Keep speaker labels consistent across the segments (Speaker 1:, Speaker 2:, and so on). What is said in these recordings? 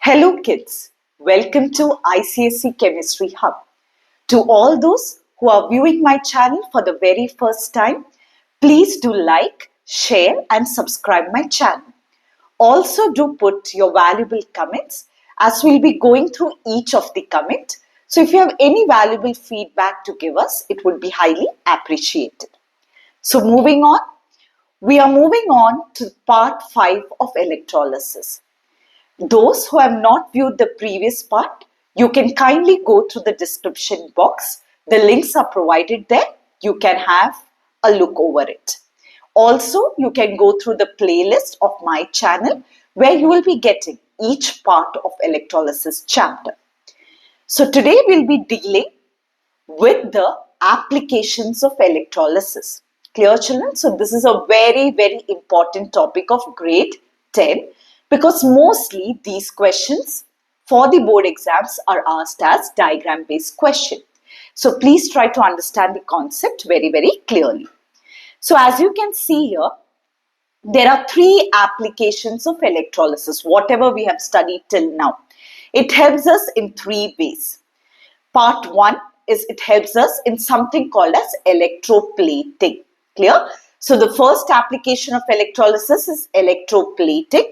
Speaker 1: Hello kids, welcome to ICSE Chemistry Hub. To all those who are viewing my channel for the very first time, please do like, share and subscribe my channel. Also do put your valuable comments as we'll be going through each of the comment. So if you have any valuable feedback to give us, it would be highly appreciated. So moving on, we are moving on to part 5 of electrolysis. Those who have not viewed the previous part, you can kindly go through the description box. The links are provided there. You can have a look over it. Also, you can go through the playlist of my channel where you will be getting each part of electrolysis chapter. So today we'll be dealing with the applications of electrolysis. Clear, children? So this is a very, very important topic of grade 10. Because mostly these questions for the board exams are asked as diagram-based question. So please try to understand the concept very, very clearly. So as you can see here, there are 3 applications of electrolysis, whatever we have studied till now. It helps us in 3 ways. Part 1 is it helps us in something called as electroplating. Clear? So the first application of electrolysis is electroplating.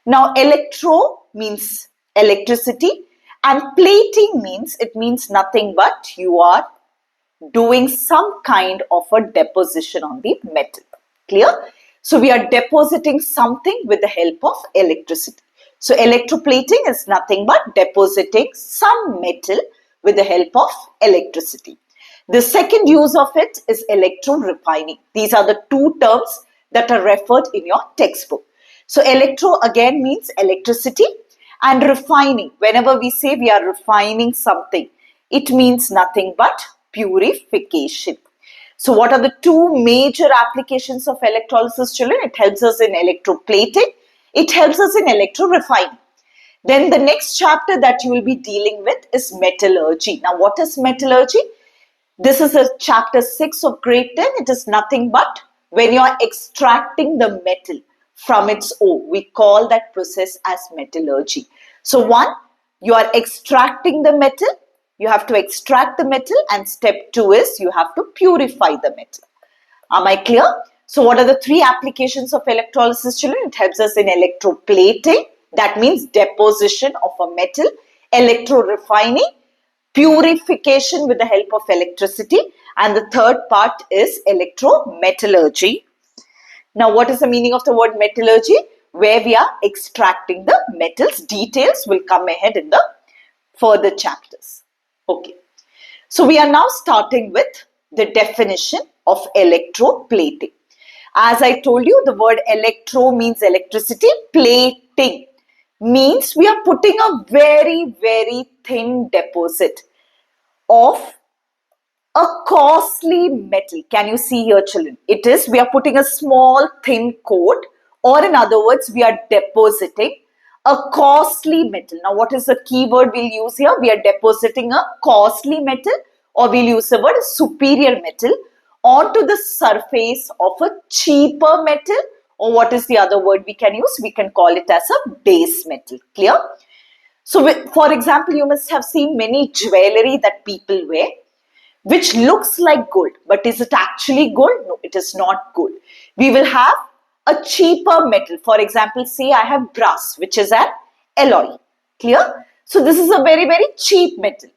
Speaker 1: Now, electro means electricity and plating means, it means nothing but you are doing some kind of a deposition on the metal. Clear? So, we are depositing something with the help of electricity. So, electroplating is nothing but depositing some metal with the help of electricity. The second use of it is electro-refining. These are the 2 terms that are referred in your textbook. So, electro again means electricity and refining. Whenever we say we are refining something, it means nothing but purification. So, what are the 2 major applications of electrolysis, children? It helps us in electroplating. It helps us in electro-refining. Then the next chapter that you will be dealing with is metallurgy. Now, what is metallurgy? This is a chapter 6 of grade 10. It is nothing but when you are extracting the metal from its ore. We call that process as metallurgy. So 1, you are extracting the metal. You have to extract the metal, and step 2 is you have to purify the metal. Am I clear? So what are the 3 applications of electrolysis, children? It helps us in electroplating. That means deposition of a metal. Electro-refining. Purification with the help of electricity. And the third part is electrometallurgy. Now, what is the meaning of the word metallurgy? Where we are extracting the metals. Details will come ahead in the further chapters. Okay. So, we are now starting with the definition of electroplating. As I told you, the word electro means electricity. Plating means we are putting a very, very thin deposit of a costly metal. Can you see here, children? It is, we are putting a small thin coat, or in other words, we are depositing a costly metal. Now, what is the key word we'll use here? We are depositing a costly metal, or we'll use the word superior metal onto the surface of a cheaper metal, or what is the other word we can use? We can call it as a base metal. Clear? So, for example, you must have seen many jewelry that people wear, which looks like gold, but is it actually gold? No, it is not gold. We will have a cheaper metal. For example, say I have brass, which is an alloy. Clear? So this is a very, very cheap metal.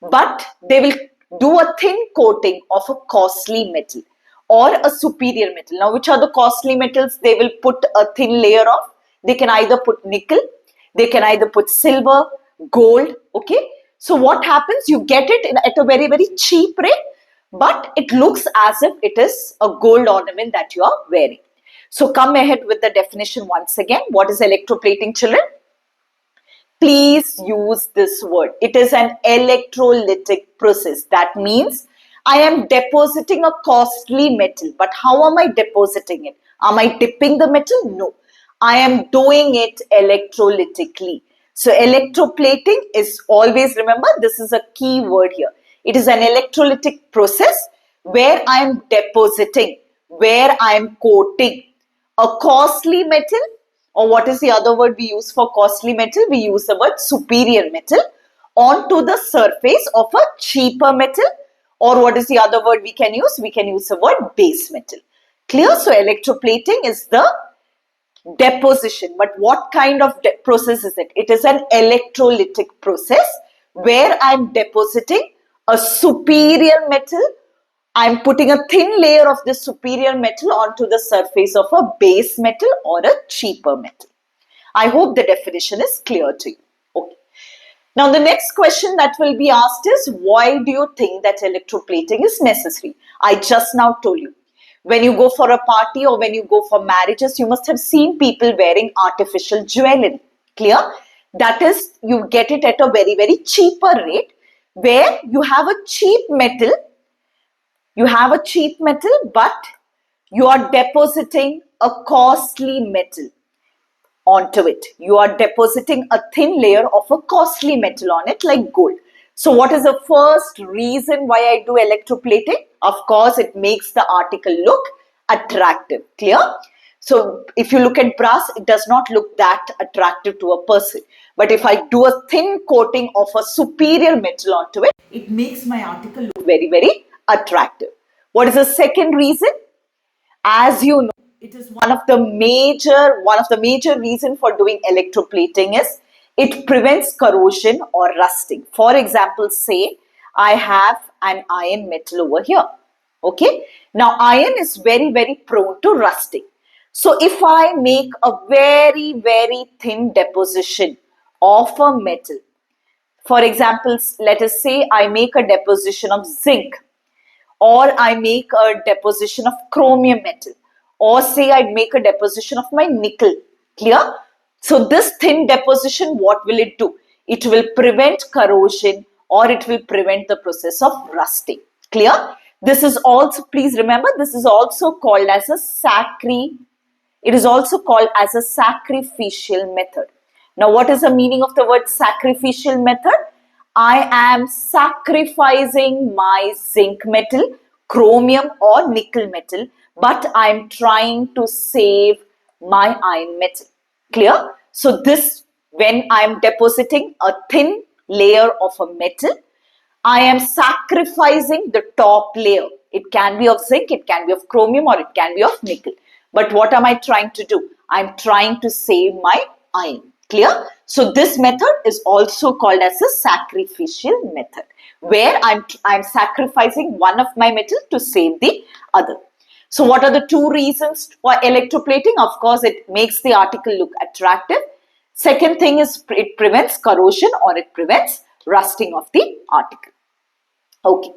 Speaker 1: But they will do a thin coating of a costly metal or a superior metal. Now, which are the costly metals they will put a thin layer of? They can either put nickel, they can either put silver, gold, okay? So what happens? You get it at a very, very cheap rate, but it looks as if it is a gold ornament that you are wearing. So come ahead with the definition once again. What is electroplating, children? Please use this word. It is an electrolytic process. That means I am depositing a costly metal. But how am I depositing it? Am I dipping the metal? No. I am doing it electrolytically. So electroplating is always, remember, this is a key word here. It is an electrolytic process where I am depositing, where I am coating a costly metal or what is the other word we use for costly metal? We use the word superior metal onto the surface of a cheaper metal, or what is the other word we can use? We can use the word base metal. Clear? So electroplating is the deposition. But what kind of process is it? It is an electrolytic process where I'm depositing a superior metal. I'm putting a thin layer of this superior metal onto the surface of a base metal or a cheaper metal. I hope the definition is clear to you. Okay. Now the next question that will be asked is, why do you think that electroplating is necessary? I just now told you. When you go for a party or when you go for marriages, you must have seen people wearing artificial jewelry. Clear? That is, you get it at a very, very cheaper rate, where you have a cheap metal. You have a cheap metal, but you are depositing a costly metal onto it. You are depositing a thin layer of a costly metal on it, like gold. So what is the first reason why I do electroplating? Of course, it makes the article look attractive. Clear? So if you look at brass, it does not look that attractive to a person. But if I do a thin coating of a superior metal onto it, it makes my article look very, very attractive. What is the second reason? As you know, it is one of the major reason for doing electroplating is it prevents corrosion or rusting. For example, say I have an iron metal over here. Okay. Now iron is very, very prone to rusting. So if I make a very, very thin deposition of a metal, for example, let us say I make a deposition of zinc, or I make a deposition of chromium metal, or say I make a deposition of my nickel. Clear? So this thin deposition, what will it do? It will prevent corrosion, or it will prevent the process of rusting. Clear? This is also, please remember, this is also called as a sacrificial method. Now, what is the meaning of the word sacrificial method? I am sacrificing my zinc metal, chromium or nickel metal, but I am trying to save my iron metal. Clear? So this, when I am depositing a thin layer of a metal, I am sacrificing the top layer. It can be of zinc, it can be of chromium, or it can be of nickel. But what am I trying to do? I am trying to save my iron. Clear? So this method is also called as a sacrificial method, where I'm sacrificing one of my metal to save the other. So what are the two reasons for electroplating? Of course, it makes the article look attractive. Second thing is it prevents corrosion, or it prevents rusting of the article. Okay.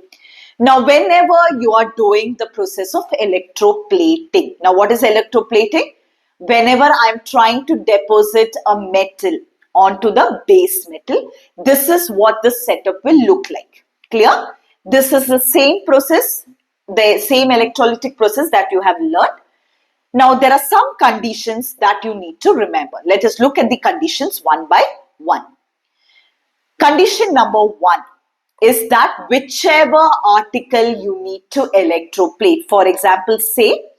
Speaker 1: Now, whenever you are doing the process of electroplating, now what is electroplating? Whenever I'm trying to deposit a metal onto the base metal, this is what the setup will look like. Clear? This is the same process, the same electrolytic process that you have learned. Now, there are some conditions that you need to remember. Let us look at the conditions one by one. Condition number one is that whichever article you need to electroplate, for example, say,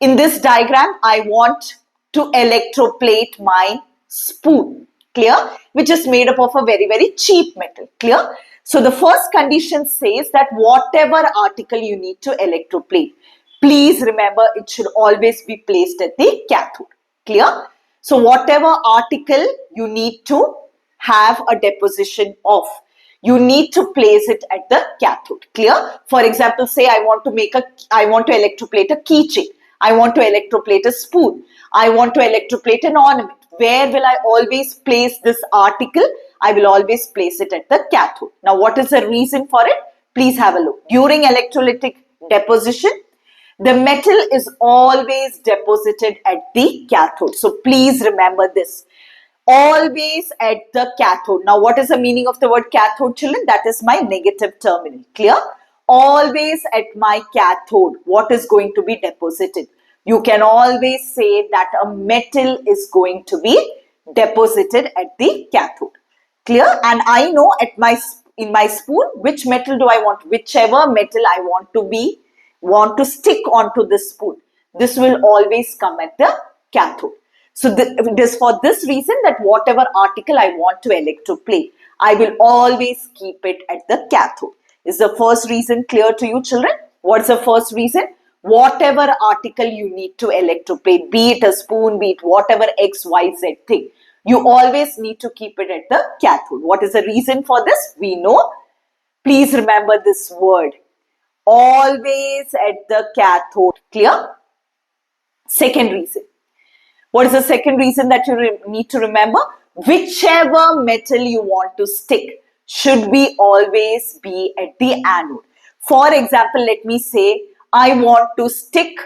Speaker 1: in this diagram, I want to electroplate my spoon, clear, which is made up of a very, very cheap metal, clear. So the first condition says that whatever article you need to electroplate, please remember it should always be placed at the cathode, clear. So whatever article you need to have a deposition of, you need to place it at the cathode, clear. For example, say I want to electroplate a keychain. I want to electroplate a spoon. I want to electroplate an ornament. Where will I always place this article? I will always place it at the cathode. Now, what is the reason for it? Please have a look. During electrolytic deposition, the metal is always deposited at the cathode. So, please remember this. Always at the cathode. Now, what is the meaning of the word cathode, children? That is my negative terminal. Clear? Always at my cathode, what is going to be deposited? You can always say that a metal is going to be deposited at the cathode. Clear? And I know in my spoon, which metal do I want? Whichever metal I want to stick onto this spoon, this will always come at the cathode. So it is for this reason that whatever article I want to electroplate, I will always keep it at the cathode. Is the first reason clear to you, children? What's the first reason? Whatever article you need to electroplate, be it a spoon, be it whatever X, Y, Z thing, you always need to keep it at the cathode. What is the reason for this? We know. Please remember this word. Always at the cathode. Clear? Second reason. What is the second reason that you need to remember? Whichever metal you want to stick should be always be at the anode. For example, let me say I want to stick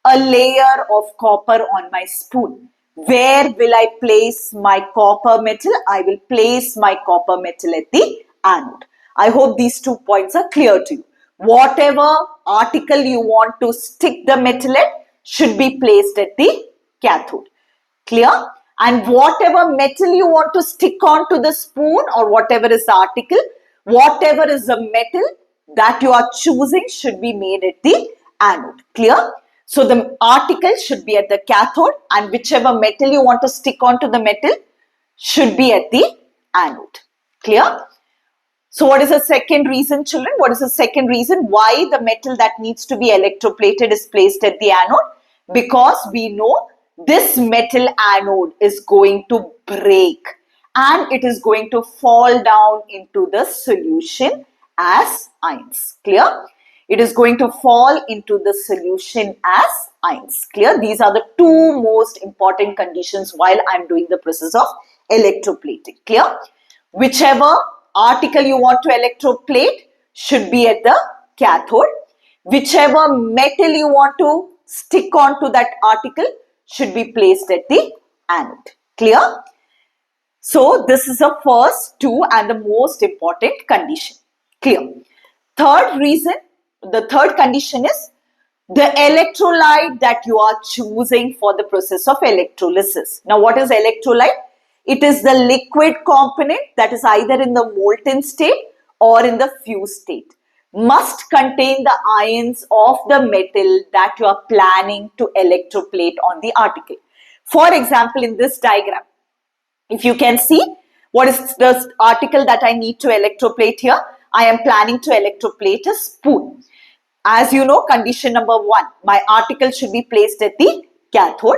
Speaker 1: a layer of copper on my spoon. Where will I place my copper metal? I will place my copper metal at the anode. I hope these 2 points are clear to you. Whatever article you want to stick the metal at should be placed at the cathode. Clear? And whatever metal you want to stick onto the spoon or whatever is the article, whatever is the metal that you are choosing should be made at the anode. Clear? So the article should be at the cathode and whichever metal you want to stick onto the metal should be at the anode. Clear? So what is the second reason, children? What is the second reason why the metal that needs to be electroplated is placed at the anode? Because we know this metal anode is going to break and it is going to fall down into the solution as ions. Clear? It is going to fall into the solution as ions. Clear? These are the two most important conditions while I am doing the process of electroplating. Clear? Whichever article you want to electroplate should be at the cathode. Whichever metal you want to stick onto that article should be placed at the anode. Clear? So this is the first two and the most important condition. Clear? Third reason, the third condition is the electrolyte that you are choosing for the process of electrolysis. Now what is electrolyte? It is the liquid component that is either in the molten state or in the fused state. Must contain the ions of the metal that you are planning to electroplate on the article. For example, in this diagram, if you can see what is the article that I need to electroplate here, I am planning to electroplate a spoon. As you know, condition number 1, my article should be placed at the cathode.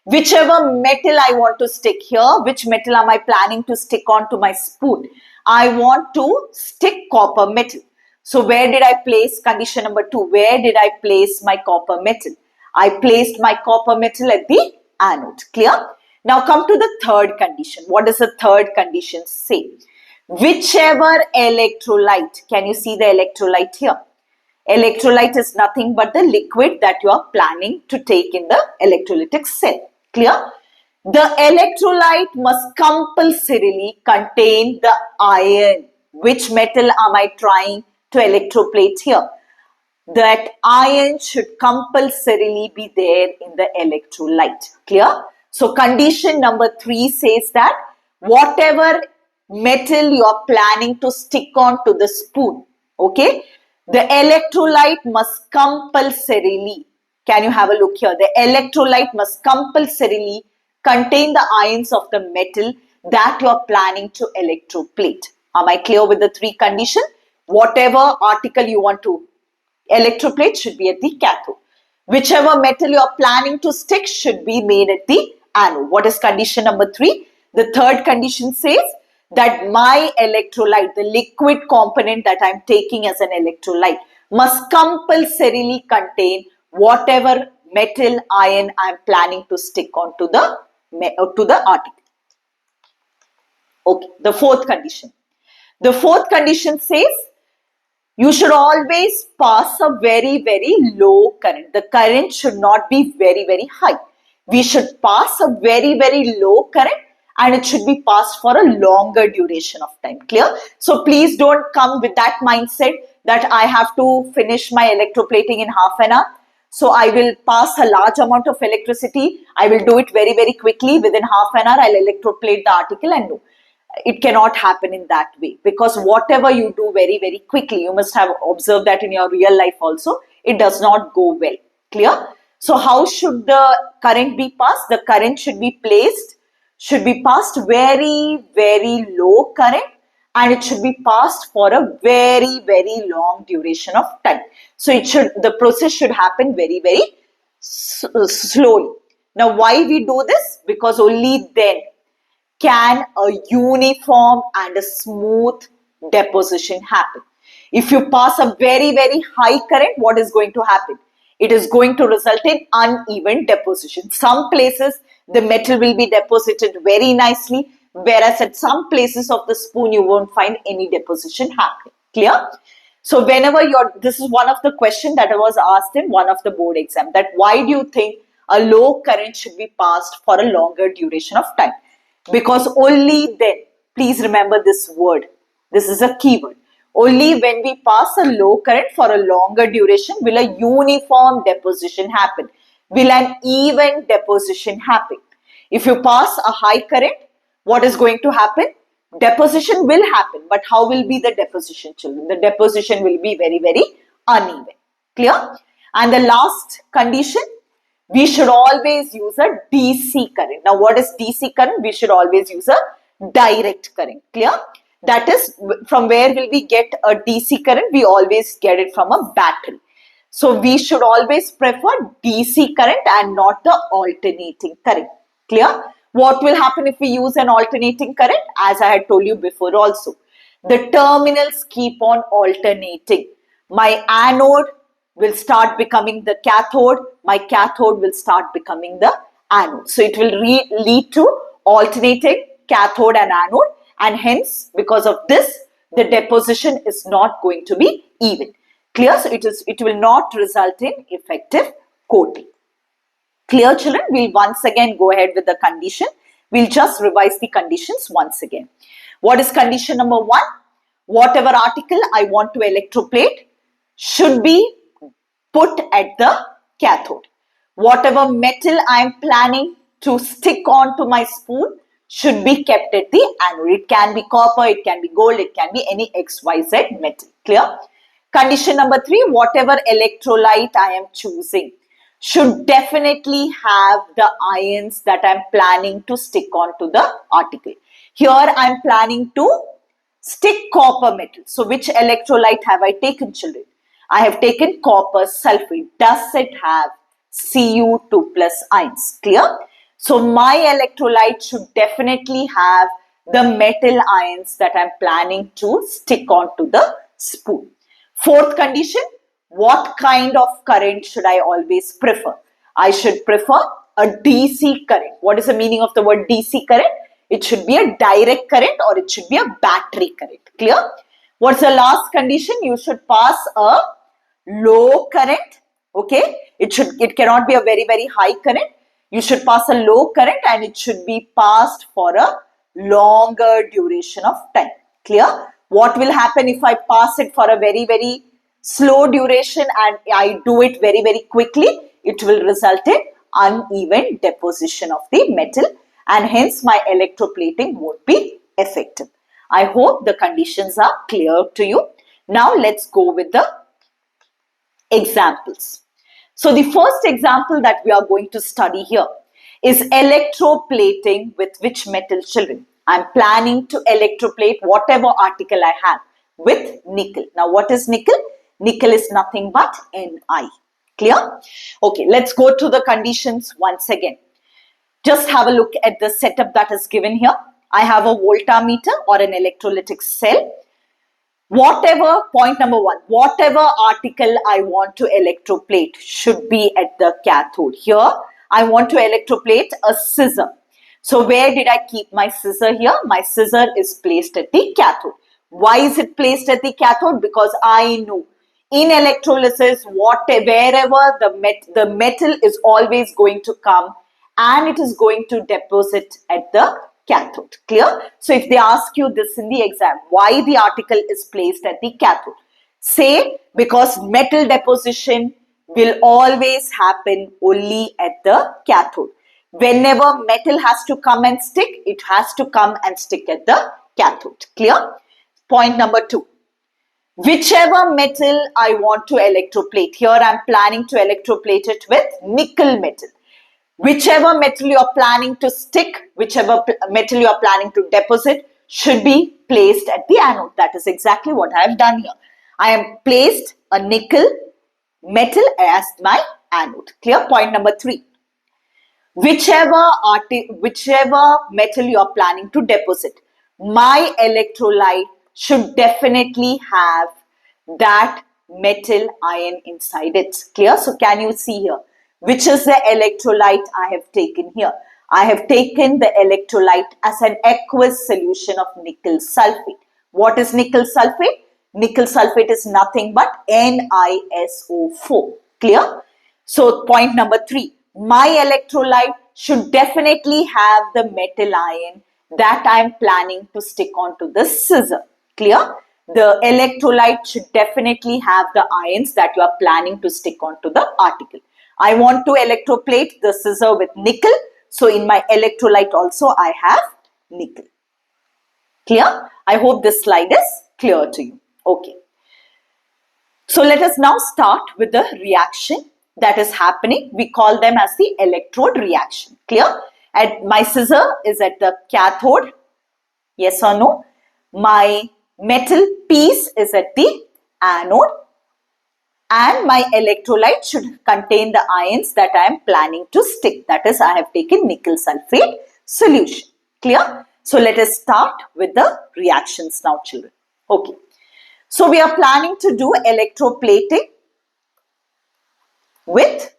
Speaker 1: Whichever metal I want to stick here, which metal am I planning to stick onto my spoon? I want to stick copper metal. So where did I place condition number 2? Where did I place my copper metal? I placed my copper metal at the anode. Clear? Now come to the third condition. What does the third condition say? Whichever electrolyte, can you see the electrolyte here? Electrolyte is nothing but the liquid that you are planning to take in the electrolytic cell. Clear? The electrolyte must compulsorily contain the iron. Which metal am I trying to electroplate here? That iron should compulsorily be there in the electrolyte. Clear? So condition number 3 says that whatever metal you are planning to stick on to the spoon, okay, the electrolyte must compulsorily, can you have a look here? The electrolyte must compulsorily contain the ions of the metal that you are planning to electroplate. Am I clear with the 3 conditions? Whatever article you want to electroplate should be at the cathode. Whichever metal you are planning to stick should be made at the anode. What is condition number 3? The third condition says that my electrolyte, the liquid component that I am taking as an electrolyte, must compulsorily contain whatever metal ion I am planning to stick onto the article. Okay, the fourth condition. The fourth condition says you should always pass a very, very low current. The current should not be very, very high. We should pass a very, very low current and it should be passed for a longer duration of time. Clear? So please don't come with that mindset that I have to finish my electroplating in half an hour. So I will pass a large amount of electricity. I will do it very, very quickly. Within half an hour, I'll electroplate the article and no. It cannot happen in that way, because whatever you do very, very quickly, you must have observed that in your real life also, it does not go well. Clear? So how should the current be passed? The current should be passed very, very low current, and it should be passed for a very, very long duration of time. So the process should happen very, very slowly. Now, why we do this? Because only then can a uniform and a smooth deposition happen. If you pass a very, very high current, what is going to happen? It is going to result in uneven deposition. Some places the metal will be deposited very nicely, whereas at some places of the spoon you won't find any deposition happening. Clear? So whenever this is one of the questions that was asked in one of the board exam, that why do you think a low current should be passed for a longer duration of time? Because only then, please remember this word, this is a keyword, only when we pass a low current for a longer duration will a uniform deposition happen, will an even deposition happen. If you pass a high current, what is going to happen? Deposition will happen, but how will be the deposition, children? The deposition will be very, very uneven. Clear? And the last condition, we should always use a DC current. Now, what is DC current? We should always use a direct current. Clear? That is, from where will we get a DC current? We always get it from a battery. So, we should always prefer DC current and not the alternating current. Clear? What will happen if we use an alternating current? As I had told you before also, the terminals keep on alternating. My anode will start becoming the cathode, my cathode will start becoming the anode. So it will lead to alternating cathode and anode, and hence because of this the deposition is not going to be even. Clear? So it will not result in effective coating. Clear, children? We'll once again go ahead with the condition. We'll just revise the conditions once again. What is condition number 1? Whatever article I want to electroplate should be put at the cathode. Whatever metal I am planning to stick on to my spoon should be kept at the anode. It can be copper, it can be gold, it can be any XYZ metal. Clear? Condition number 3, whatever electrolyte I am choosing should definitely have the ions that I am planning to stick on to the article. Here I am planning to stick copper metal. So which electrolyte have I taken, children? I have taken copper sulphate. Does it have Cu2 plus ions? Clear? So my electrolyte should definitely have the metal ions that I am planning to stick onto the spoon. Fourth condition, what kind of current should I always prefer? I should prefer a DC current. What is the meaning of the word DC current? It should be a direct current or it should be a battery current. Clear? What's the last condition? You should pass a low current. Okay? It cannot be a very, very high current. You should pass a low current and it should be passed for a longer duration of time. Clear? What will happen if I pass it for a very, very slow duration and I do it very, very quickly? It will result in uneven deposition of the metal and hence my electroplating won't be effective. I hope the conditions are clear to you. Now let's go with the examples. So the first example that we are going to study here is electroplating with which metal, children? I am planning to electroplate whatever article I have with nickel. Now what is nickel? Nickel is nothing but Ni. Clear? Okay, let's go to the conditions once again. Just have a look at the setup that is given here. I have a voltmeter or an electrolytic cell. Whatever, point number 1, whatever article I want to electroplate should be at the cathode. Here, I want to electroplate a scissor. So where did I keep my scissor here? My scissor is placed at the cathode. Why is it placed at the cathode? Because I know in electrolysis, wherever the metal is always going to come and it is going to deposit at the cathode. Clear? So if they ask you this in the exam, why the article is placed at the cathode? Say because metal deposition will always happen only at the cathode. Whenever metal has to come and stick, it has to come and stick at the cathode. Clear? Point number 2. Whichever metal I want to electroplate. Here I'm planning to electroplate it with nickel metal. Whichever metal you're planning to stick, whichever metal you're planning to deposit should be placed at the anode. That is exactly what I have done here. I have placed a nickel metal as my anode. Clear? Point number 3. Whichever metal you are planning to deposit, my electrolyte should definitely have that metal ion inside it. Clear? So can you see here? Which is the electrolyte I have taken here? I have taken the electrolyte as an aqueous solution of nickel sulphate. What is nickel sulphate? Nickel sulphate is nothing but NiSO4. Clear? So point number 3. My electrolyte should definitely have the metal ion that I am planning to stick onto the scissor. Clear? The electrolyte should definitely have the ions that you are planning to stick onto the article. I want to electroplate the scissor with nickel. So in my electrolyte also I have nickel. Clear? I hope this slide is clear to you. Okay. So let us now start with the reaction that is happening. We call them as the electrode reaction. Clear? And my scissor is at the cathode. Yes or no? My metal piece is at the anode. And my electrolyte should contain the ions that I am planning to stick. That is, I have taken nickel sulphate solution. Clear? So let us start with the reactions now, children. Okay. So we are planning to do electroplating with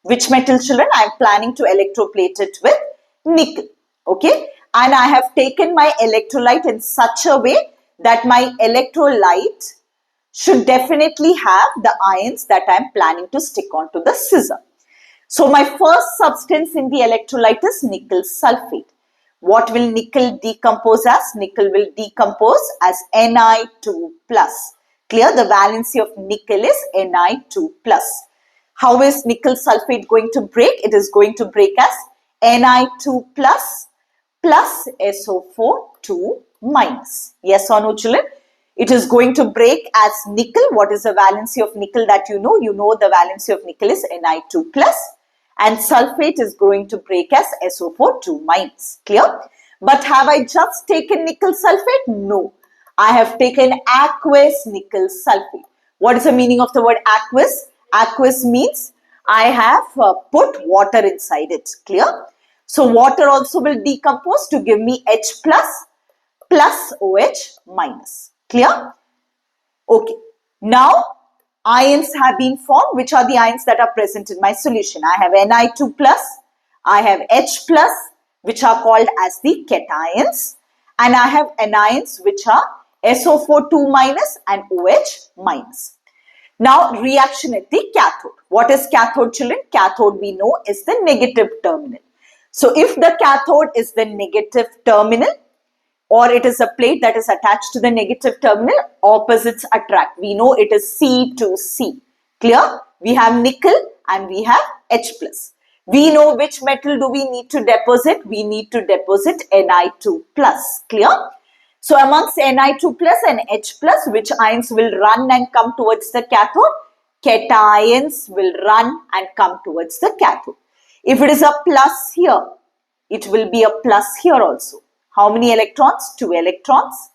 Speaker 1: which metal, children? I am planning to electroplate it with nickel. Okay. And I have taken my electrolyte in such a way that my electrolyte should definitely have the ions that I am planning to stick onto the scissor. So my first substance in the electrolyte is nickel sulphate. What will nickel decompose as? Nickel will decompose as Ni2+. Clear? The valency of nickel is Ni2+. How is nickel sulphate going to break? It is going to break as Ni2+ plus SO4 2 minus. Yes or no, children? It is going to break as nickel. What is the valency of nickel that you know? You know the valency of nickel is Ni2+. And sulphate is going to break as SO4 2 minus. Clear? But have I just taken nickel sulphate? No. I have taken aqueous nickel sulphate. What is the meaning of the word aqueous? Aqueous means I have put water inside it. Clear? So water also will decompose to give me H plus OH minus. Clear? Okay. Now ions have been formed. Which are the ions that are present in my solution? I have Ni2+, I have H+, which are called as the cations, and I have anions which are SO4 2 minus and OH minus. Now reaction at the cathode. What is cathode, children? Cathode we know is the negative terminal. So if the cathode is the negative terminal, or it is a plate that is attached to the negative terminal, opposites attract. We know it is C to C. Clear? We have nickel and we have H+. We know which metal do we need to deposit? We need to deposit Ni2+. Clear? So amongst Ni2+ and H+, which ions will run and come towards the cathode? Cations will run and come towards the cathode. If it is a plus here, it will be a plus here also. How many electrons? 2 electrons.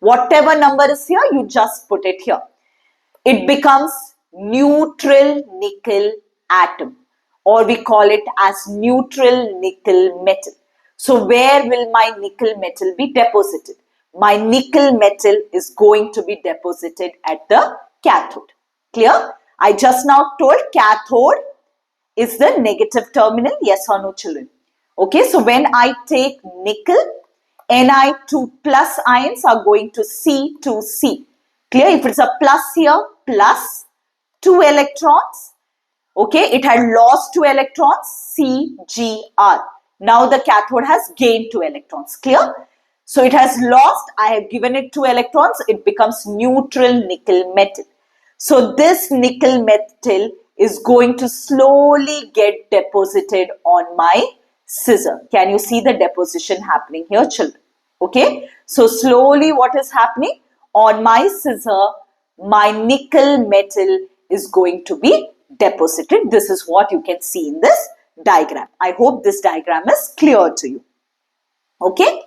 Speaker 1: Whatever number is here, you just put it here. It becomes neutral nickel atom, or we call it as neutral nickel metal. So where will my nickel metal be deposited? My nickel metal is going to be deposited at the cathode. Clear? I just now told cathode is the negative terminal. Yes or no, children? Okay, so when I take nickel, Ni2+ ions are going to C to C. Clear? If it's a plus here, plus 2 electrons. Okay, it had lost 2 electrons, CgR. Now the cathode has gained 2 electrons. Clear? So it has lost, I have given it 2 electrons, it becomes neutral nickel metal. So this nickel metal is going to slowly get deposited on my scissor. Can you see the deposition happening here, children? Okay. So slowly what is happening? on my scissor, my nickel metal is going to be deposited. This is what you can see in this diagram. I hope this diagram is clear to you. Okay.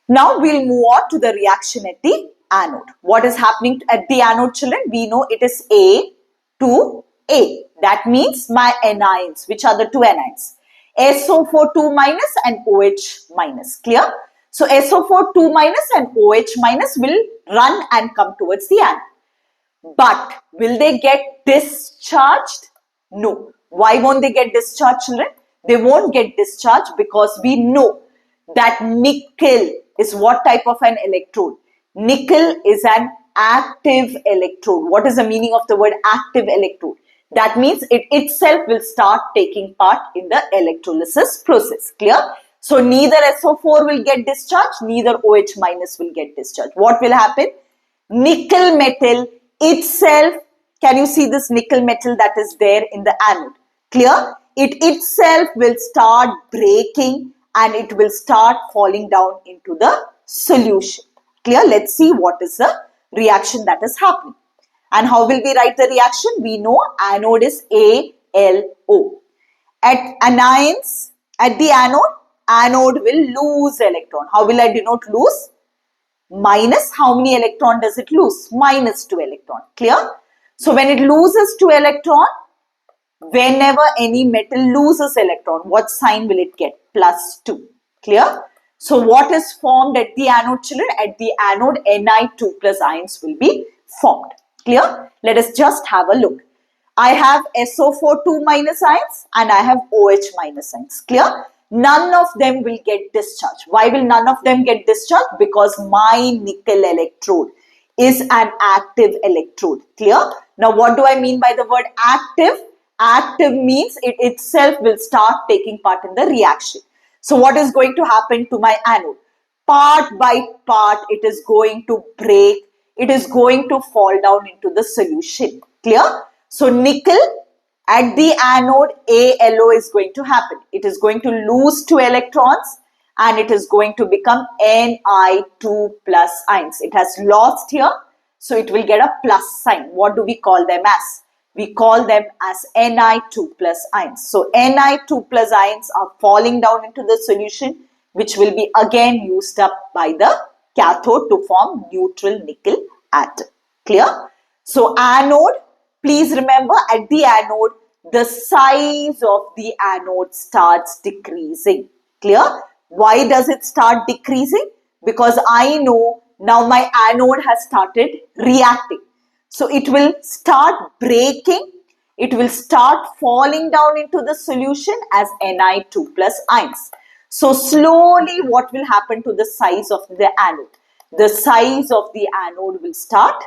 Speaker 1: Now we'll move on to the reaction at the anode. What is happening at the anode, children? We know it is A to A. That means my anions. Which are the two anions? SO4 2 minus and OH minus. Clear? So SO4 2 minus and OH minus will run and come towards the anode. But will they get discharged? No. Why won't they get discharged, children? They won't get discharged because we know that nickel is what type of an electrode? Nickel is an active electrode. What is the meaning of the word active electrode? That means it itself will start taking part in the electrolysis process. Clear? So neither SO4 will get discharged, neither OH minus will get discharged. What will happen? Nickel metal itself, can you see this nickel metal that is there in the anode? Clear? It itself will start breaking and it will start falling down into the solution. Clear? Let's see what is the reaction that is happening. And how will we write the reaction? We know anode is ALO. At anions, at the anode will lose electron. How will I denote lose? Minus, how many electron does it lose? Minus 2 electron. Clear? So when it loses 2 electron, whenever any metal loses electron, what sign will it get? Plus 2. Clear? So what is formed at the anode, children? At the anode, Ni2 plus ions will be formed. Clear? Let us just have a look. I have SO4 2 minus ions and I have OH minus ions. Clear? None of them will get discharged. Why will none of them get discharged? Because my nickel electrode is an active electrode. Clear? Now what do I mean by the word active? Active means it itself will start taking part in the reaction. So what is going to happen to my anode? Part by part, it is going to break. It is going to fall down into the solution. Clear? So nickel at the anode, ALO is going to happen. It is going to lose 2 electrons and it is going to become Ni2 plus ions. It has lost here, so it will get a plus sign. What do we call them as? We call them as Ni2 plus ions. So Ni2 plus ions are falling down into the solution, which will be again used up by the cathode to form neutral nickel atom. Clear? So anode, please remember at the anode, the size of the anode starts decreasing. Clear? Why does it start decreasing? Because I know now my anode has started reacting. So it will start breaking. It will start falling down into the solution as Ni2 plus ions. So slowly what will happen to the size of the anode? The size of the anode will start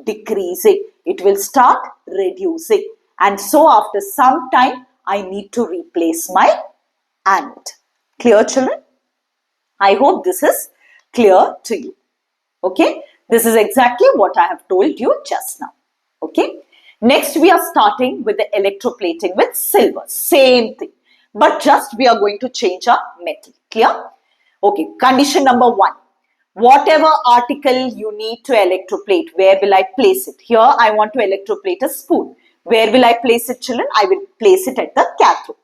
Speaker 1: decreasing. It will start reducing. And so after some time, I need to replace my anode. Clear, children? I hope this is clear to you. Okay? This is exactly what I have told you just now. Okay? Next, we are starting with the electroplating with silver. Same thing. But just we are going to change our metal. Clear? Okay. Condition number 1. Whatever article you need to electroplate, where will I place it? Here, I want to electroplate a spoon. Where will I place it, children? I will place it at the cathode.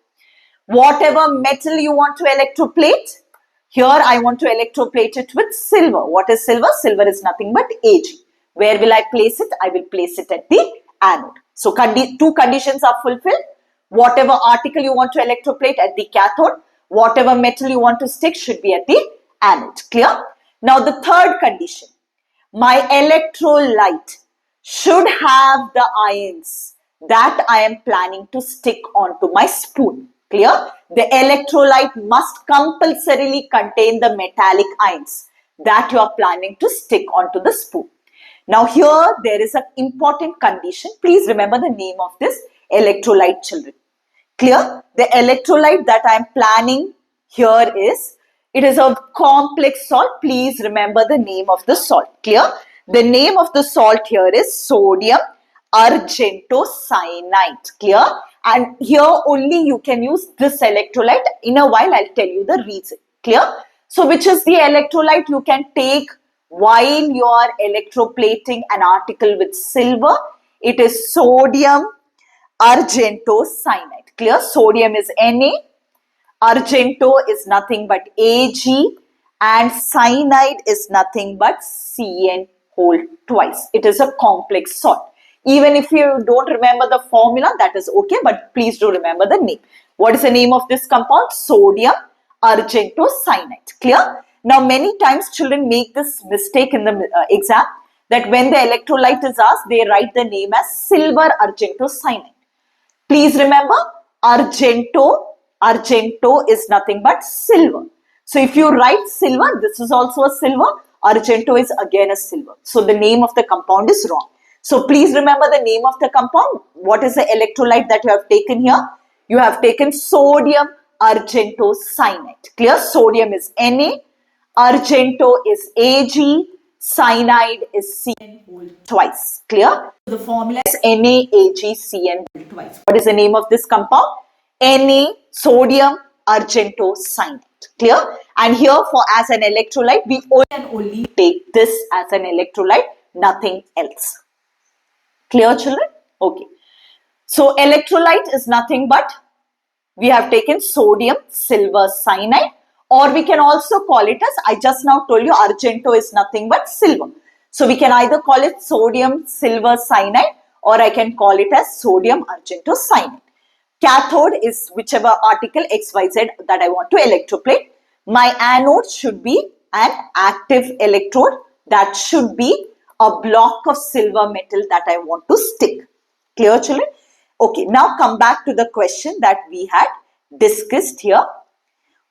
Speaker 1: Whatever metal you want to electroplate, here I want to electroplate it with silver. What is silver? Silver is nothing but Ag. Where will I place it? I will place it at the anode. So, two conditions are fulfilled. Whatever article you want to electroplate at the cathode, whatever metal you want to stick should be at the anode. Clear? Now, the third condition. My electrolyte should have the ions that I am planning to stick onto my spoon. Clear? The electrolyte must compulsorily contain the metallic ions that you are planning to stick onto the spoon. Now here there is an important condition. Please remember the name of this electrolyte, children. Clear? The electrolyte that I am planning here is, it is a complex salt. Please remember the name of the salt. Clear? The name of the salt here is sodium Argentocyanide. Clear? And here only you can use this electrolyte. In a while, I'll tell you the reason. Clear? So, which is the electrolyte you can take while you are electroplating an article with silver, it is sodium Argentocyanide. Clear? Sodium is Na, Argento is nothing but Ag, and cyanide is nothing but Cn whole twice. It is a complex salt. Even if you don't remember the formula, that is okay, but please do remember the name. What is the name of this compound? Sodium Argentocyanide. Clear? Now, many times children make this mistake in the exam, that when the electrolyte is asked, they write the name as silver Argentocyanide. Please remember, Argento is nothing but silver. So if you write silver, this is also a silver. Argento is again a silver. So the name of the compound is wrong. So please remember the name of the compound. What is the electrolyte that you have taken here? You have taken sodium Argentocyanide. Clear? Sodium is Na, Argento is Ag, cyanide is Cn whole twice. Clear? The formula is NaAgCN whole twice. What is the name of this compound? Na, sodium Argentocyanide. Clear? And here for as an electrolyte, we only take this as an electrolyte, nothing else. Clear, children? Okay. So electrolyte is nothing but we have taken sodium silver cyanide, or we can also call it as, I just now told you, Argento is nothing but silver. So we can either call it sodium silver cyanide, or I can call it as sodium Argentocyanide. Cathode is whichever article XYZ that I want to electroplate. My anode should be an active electrode. That should be a block of silver metal that I want to stick. Clear, children? Okay, now come back to the question that we had discussed here.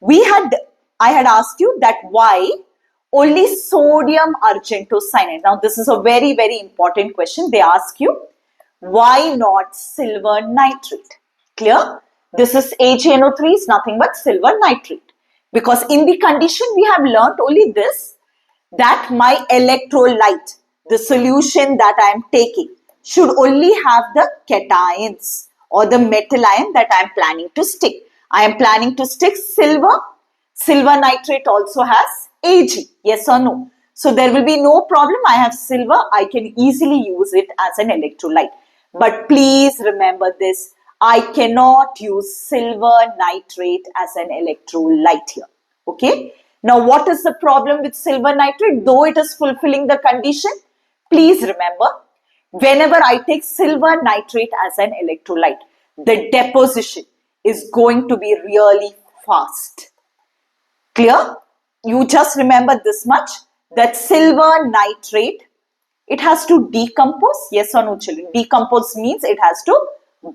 Speaker 1: I had asked you that why only sodium Argentocyanide. Now this is a very, very important question. They ask you, why not silver nitrate? Clear? This is AgNO3 is nothing but silver nitrate. Because in the condition we have learnt only this, that my electrolyte, the solution that I am taking, should only have the cations or the metal ion that I am planning to stick. I am planning to stick silver. Silver nitrate also has Ag. Yes or no? So there will be no problem. I have silver. I can easily use it as an electrolyte. But please remember this. I cannot use silver nitrate as an electrolyte here. Okay. Now what is the problem with silver nitrate? Though it is fulfilling the condition, please remember, whenever I take silver nitrate as an electrolyte, the deposition is going to be really fast. Clear? You just remember this much, that silver nitrate, it has to decompose. Yes or no, children? Decompose means it has to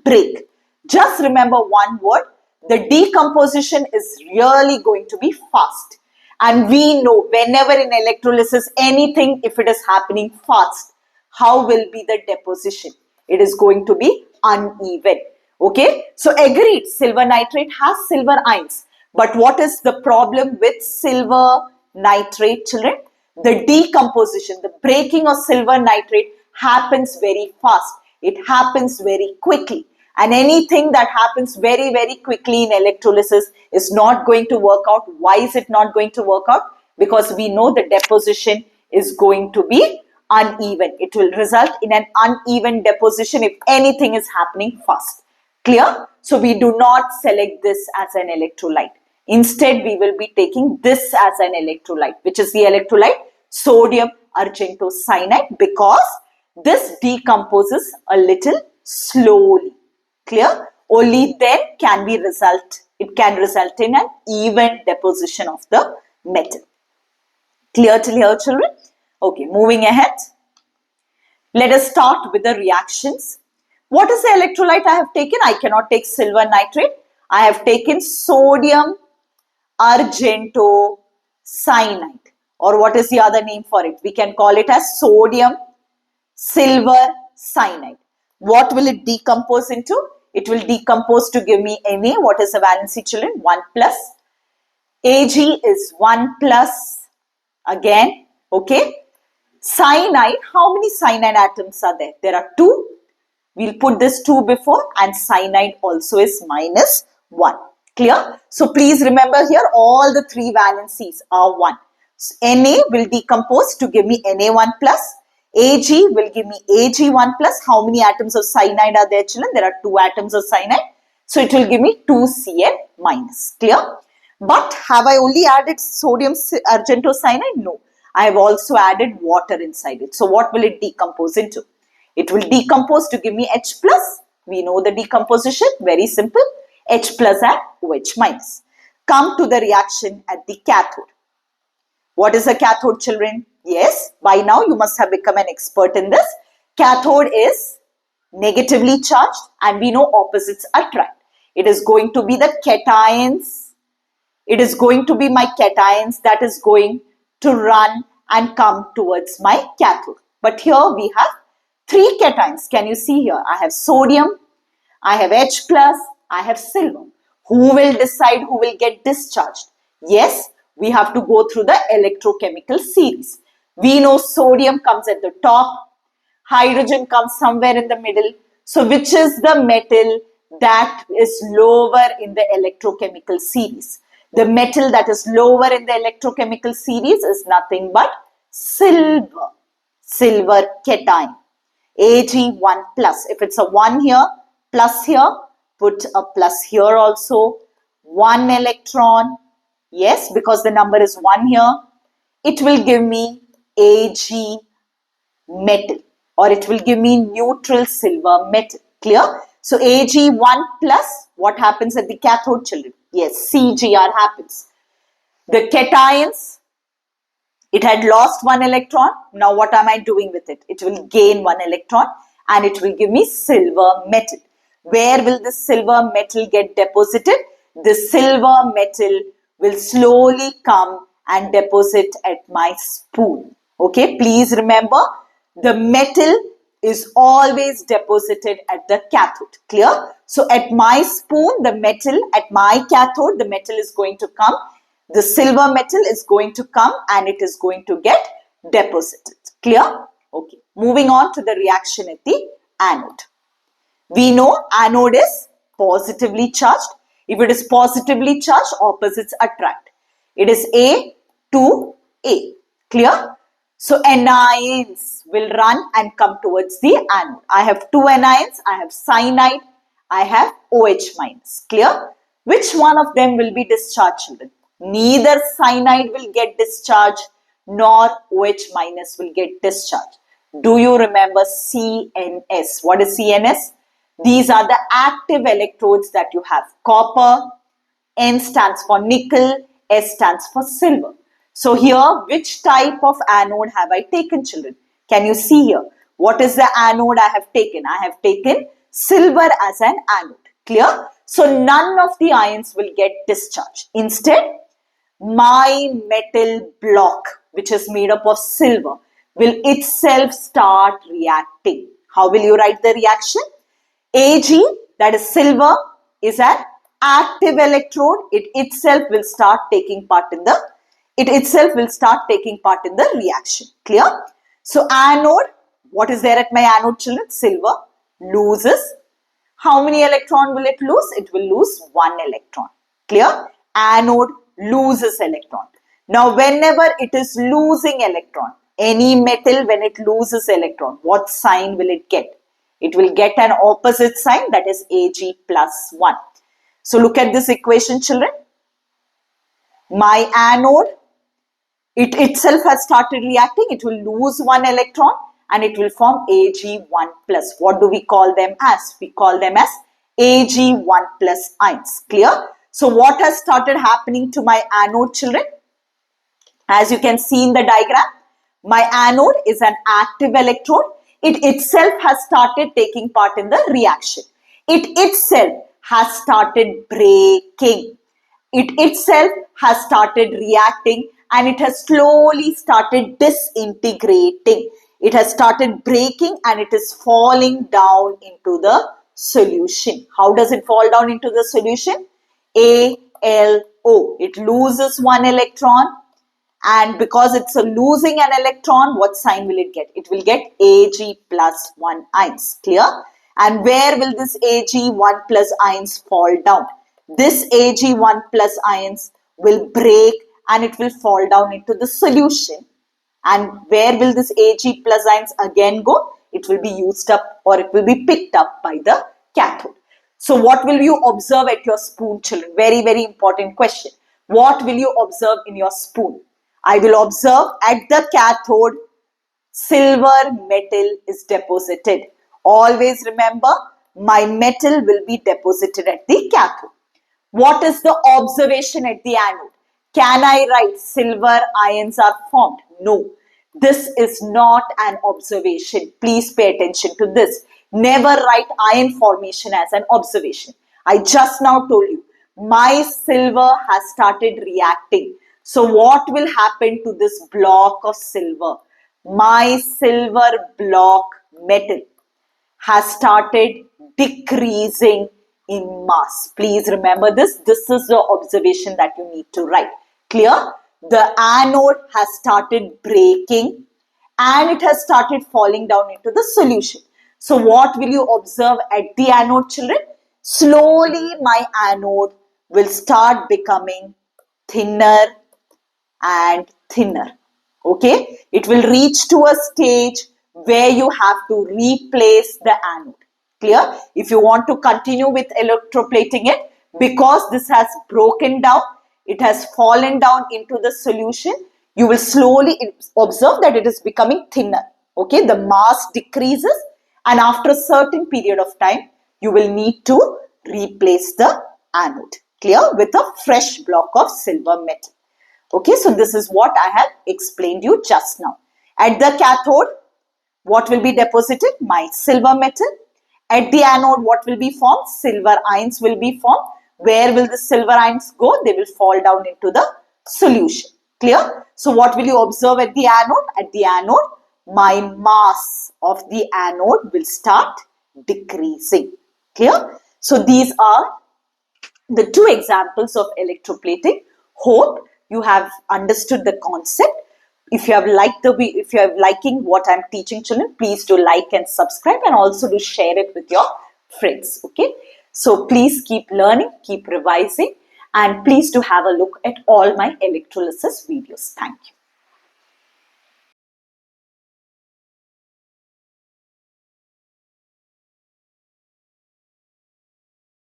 Speaker 1: break. Just remember one word, the decomposition is really going to be fast. And we know whenever in electrolysis, anything, if it is happening fast, how will be the deposition? It is going to be uneven. Okay, so agreed, silver nitrate has silver ions. But what is the problem with silver nitrate, children? The decomposition, the breaking of silver nitrate happens very fast. It happens very quickly. And anything that happens very, very quickly in electrolysis is not going to work out. Why is it not going to work out? Because we know the deposition is going to be uneven. It will result in an uneven deposition if anything is happening fast. Clear? So we do not select this as an electrolyte. Instead, we will be taking this as an electrolyte, which is the electrolyte sodium Argentocyanide, because this decomposes a little slowly. Clear? Only then can it can result in an even deposition of the metal. Clear till here, children? Okay, moving ahead. Let us start with the reactions. What is the electrolyte I have taken? I cannot take silver nitrate. I have taken sodium Argentocyanide. Or what is the other name for it? We can call it as sodium silver cyanide. What will it decompose into? It will decompose to give me Na. What is the valency, children? 1 plus. Ag is 1 plus. Again, okay. Cyanide, how many cyanide atoms are there? There are 2. We'll put this 2 before, and cyanide also is minus 1. Clear? So please remember here all the 3 valencies are 1. Na will decompose to give me Na1 plus. Ag will give me Ag1 plus. How many atoms of cyanide are there, children? There are 2 atoms of cyanide. So it will give me 2Cl minus. Clear? But have I only added sodium argentocyanide? No. I have also added water inside it. So what will it decompose into? It will decompose to give me H plus. We know the decomposition. Very simple. H plus and OH minus. Come to the reaction at the cathode. What is a cathode, children? Yes, by now you must have become an expert in this. Cathode is negatively charged and we know opposites attract. It is going to be the cations. It is going to be my cations that is going to run and come towards my cathode. But here we have 3 cations. Can you see here? I have sodium, I have H plus, I have silver. Who will decide who will get discharged? Yes, we have to go through the electrochemical series. We know sodium comes at the top, hydrogen comes somewhere in the middle. So which is the metal that is lower in the electrochemical series? The metal that is lower in the electrochemical series is nothing but silver. Silver cation. Ag1 plus. If it's a 1 here, plus here, put a plus here also. 1 electron. Yes, because the number is 1 here. It will give me Ag metal, or it will give me neutral silver metal. Clear? So Ag1 plus, what happens at the cathode, children? Yes, CGR happens. The cations, it had lost 1 electron. Now what am I doing with it? It will gain 1 electron and it will give me silver metal. Where will this silver metal get deposited? The silver metal will slowly come and deposit at my spoon. Okay, please remember, the metal is always deposited at the cathode. Clear? So at my spoon, the metal, at my cathode, the metal is going to come. The silver metal is going to come and it is going to get deposited. Clear? Okay. Moving on to the reaction at the anode. We know anode is positively charged. If it is positively charged, opposites attract. It is A to A. Clear? So anions will run and come towards the anode. I have 2 anions. I have cyanide. I have OH minus. Clear? Which one of them will be discharged, children? Neither cyanide will get discharged nor OH minus will get discharged. Do you remember CNS? What is CNS? These are the active electrodes that you have. Copper, N stands for nickel, S stands for silver. So here, which type of anode have I taken, children? Can you see here? What is the anode I have taken? I have taken silver as an anode. Clear? So none of the ions will get discharged. Instead, my metal block, which is made up of silver, will itself start reacting. How will you write the reaction? Ag, that is silver, is an active electrode. It itself will start taking part in the reaction. Clear? So anode, what is there at my anode, children? Silver loses. How many electron will it lose? It will lose 1 electron. Clear? Anode loses electron. Now whenever it is losing electron, any metal, when it loses electron, what sign will it get? It will get an opposite sign, that is Ag plus 1. So look at this equation, children. My anode, it itself has started reacting. It will lose 1 electron and it will form Ag1 plus. What do we call them as? We call them as Ag1 plus ions. Clear? So what has started happening to my anode, children? As you can see in the diagram, my anode is an active electrode. It itself has started taking part in the reaction. It itself has started breaking. It itself has started reacting and it has slowly started disintegrating. It has started breaking and it is falling down into the solution. How does it fall down into the solution? ALO. It loses 1 electron. And because it's losing an electron, what sign will it get? It will get Ag plus 1 ions. Clear? And where will this Ag1 plus ions fall down? This Ag1 plus ions will break and it will fall down into the solution. And where will this Ag plus ions again go? It will be used up, or it will be picked up by the cathode. So what will you observe at your spoon, children? Very, very important question. What will you observe in your spoon? I will observe at the cathode, silver metal is deposited. Always remember, my metal will be deposited at the cathode. What is the observation at the anode? Can I write silver ions are formed? No. This is not an observation. Please pay attention to this. Never write ion formation as an observation. I just now told you, my silver has started reacting. So what will happen to this block of silver? My silver block metal has started decreasing in mass. Please remember this. This is the observation that you need to write. Clear? The anode has started breaking and it has started falling down into the solution. So what will you observe at the anode, children? Slowly my anode will start becoming thinner and thinner. Okay? It will reach to a stage where you have to replace the anode. Clear? If you want to continue with electroplating it, because this has broken down, it has fallen down into the solution, you will slowly observe that it is becoming thinner. Okay? The mass decreases, and after a certain period of time, you will need to replace the anode. Clear? With a fresh block of silver metal. Okay, so this is what I have explained you just now. At the cathode, what will be deposited? My silver metal. At the anode, what will be formed? Silver ions will be formed. Where will the silver ions go? They will fall down into the solution. Clear? So what will you observe at the anode? At the anode, my mass of the anode will start decreasing. Clear? So these are the two examples of electroplating. Hope you have understood the concept. If you have liking what I'm teaching, children, please do like and subscribe, and also do share it with your friends. Okay, so please keep learning, keep revising, and please do have a look at all my electrolysis videos. Thank you.